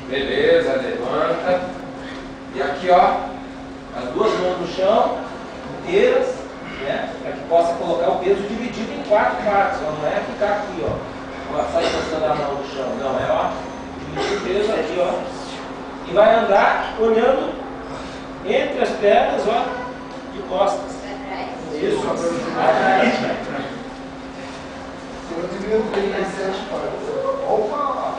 Beleza, levanta. E aqui, ó, as duas mãos no chão, inteiras, né? Para que possa colocar o peso dividido em 4 partes, ó. Não é ficar aqui, ó, só encostando a mão no chão. Não, é, ó, dividir o peso aqui, ó. E vai andar olhando entre as pernas, ó, de costas. Isso. Atrás. Opa!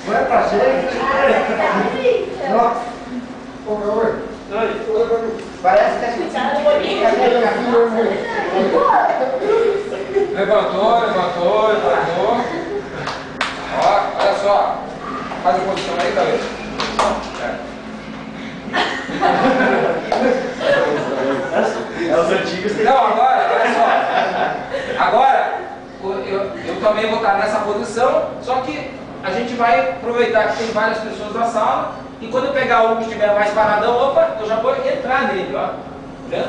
Vai pra gente. Nossa. Parece que Levantou. Ó, olha só. Faz a posição aí, Thalita. É os antigos. Não, agora, olha só. Agora, eu também vou estar nessa posição, só que a gente vai aproveitar que tem várias pessoas na sala e quando eu pegar um que estiver mais paradão, opa, eu já vou entrar nele, ó. Então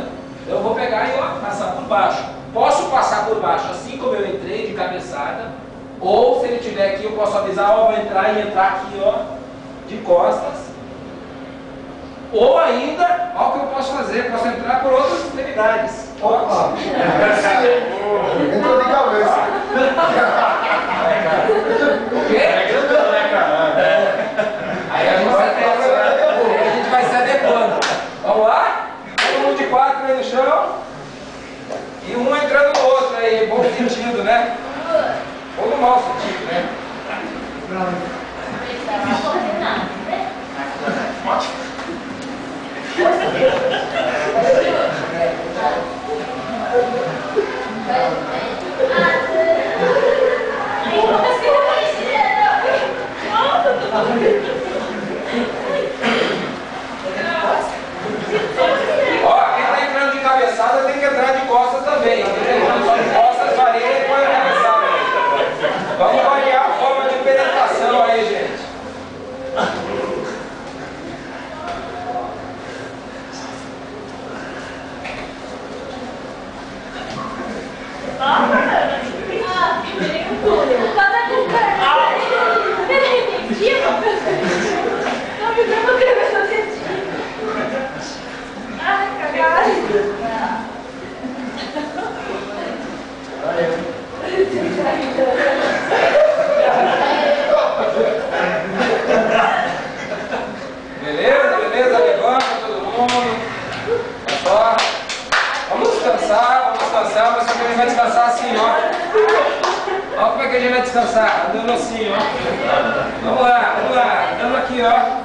eu vou pegar e ó, passar por baixo. Posso passar por baixo assim como eu entrei, de cabeçada, ou se ele estiver aqui eu posso avisar, ó, vou entrar e entrar aqui, ó, de costas. Ou ainda, ó, o que eu posso fazer, posso entrar por outras extremidades. Opa! Entrou de cabeça. O quê? Aí a gente vai se adequando. Vamos lá? Todo mundo de 4 aí no chão. E um entrando no outro aí, bom sentido, né? Ou no mau sentido, né? Ó, quem tá entrando de cabeçada tem que entrar de costas também. Quem tá entrando só de costas, varia e põe a cabeçada. Vamos variar a forma de penetração aí, gente. Beleza, levanta todo mundo. Olha só. Vamos descansar, mas só que a gente vai descansar assim, ó. Olha como é que a gente vai descansar, andando assim, ó. Vamos lá, andando aqui, ó.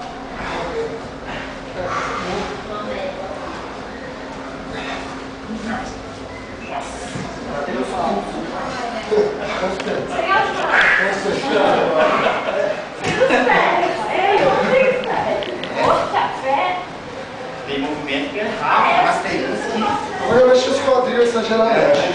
Tem movimento que é rápido, mas tem uns que... Olha, mexe os quadris exageradamente.